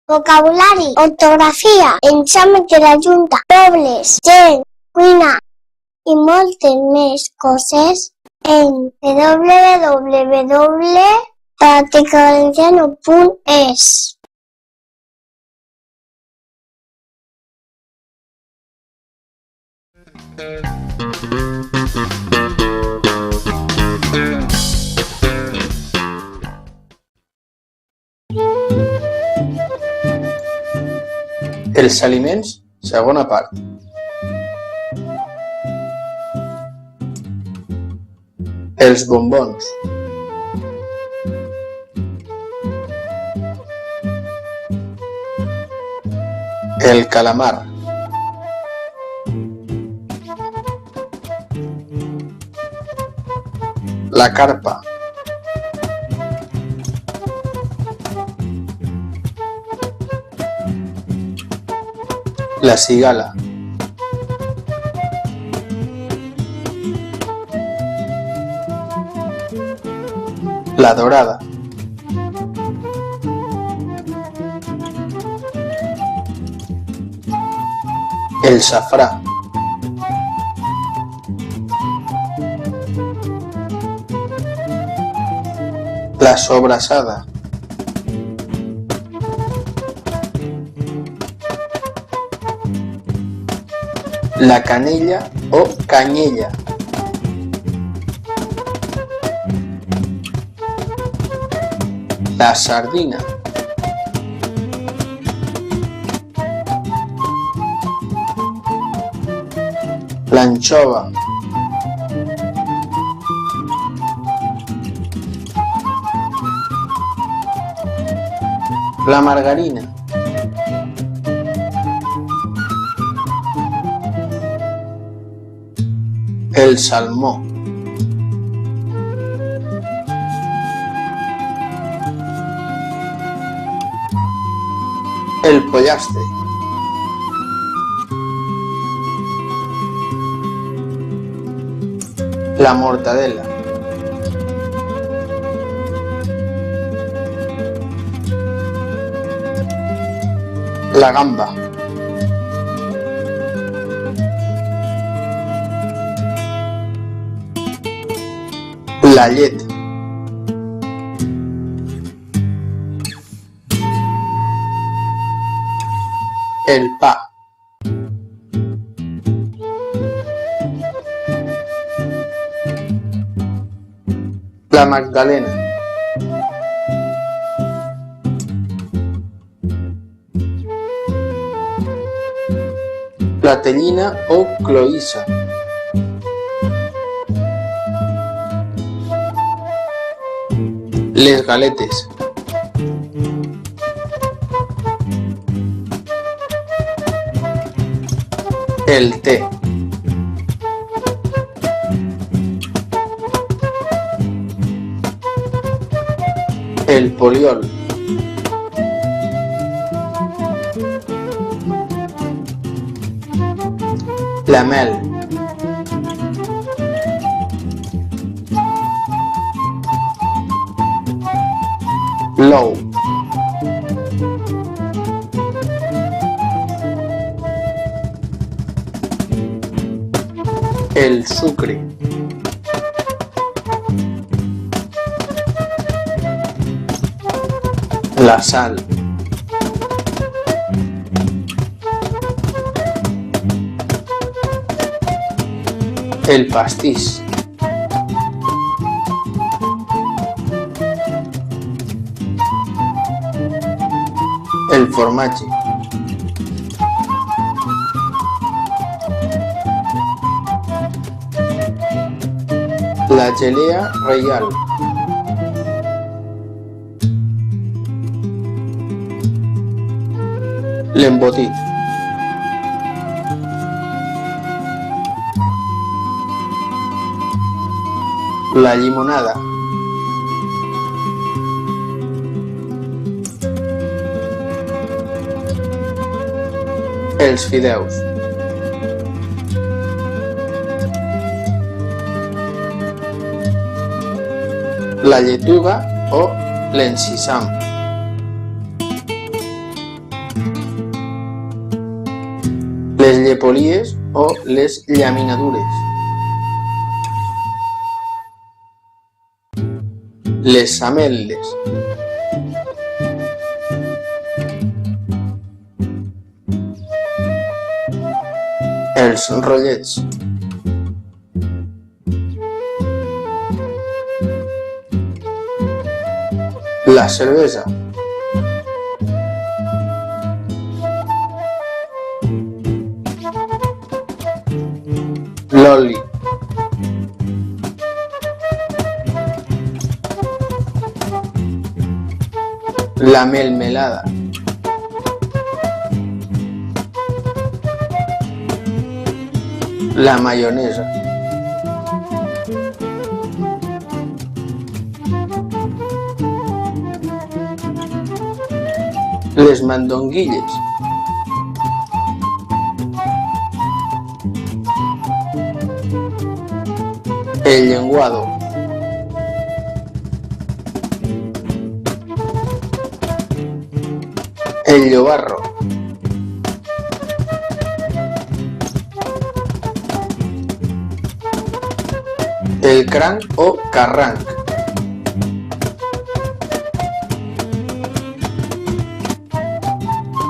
vocabulari, ortografia, examen de la Junta, dobles, gent, cuina i moltes més coses en www.praticavalenciano.es. Els aliments, segona part. Els bombons. El calamar. La carpa. La cigala. La dorada. El safrà. La sobrassada. La canella o canyella. La sardina. L'anxova. La margarina. El salmó. El pollastre. La mortadela. La gamba. La llet. El pa. La magdalena. La tellina o cloïssa. Les galetes. El té. El poliol. La mel. L'ou. El sucre. La sal. El pastís. El formatge. La gelea reial. L'embotit. La llimonada. Els fideus. La lletuga o l'encissam. les llepolies o les llaminadures, les ametlles, els rotllets, la cervesa, l'oli, la melmelada, la maionesa, les mandonguilles, el lenguado, el llobarro, el cranc o carranc,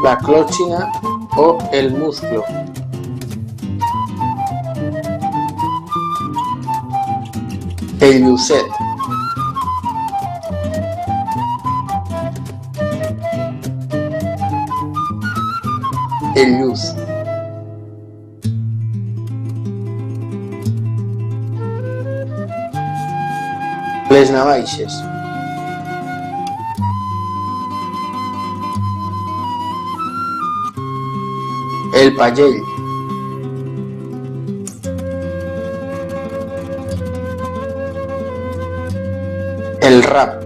la clòxina o el musclo, el llucet, el lluç, les navaixes, el pagell, el rap,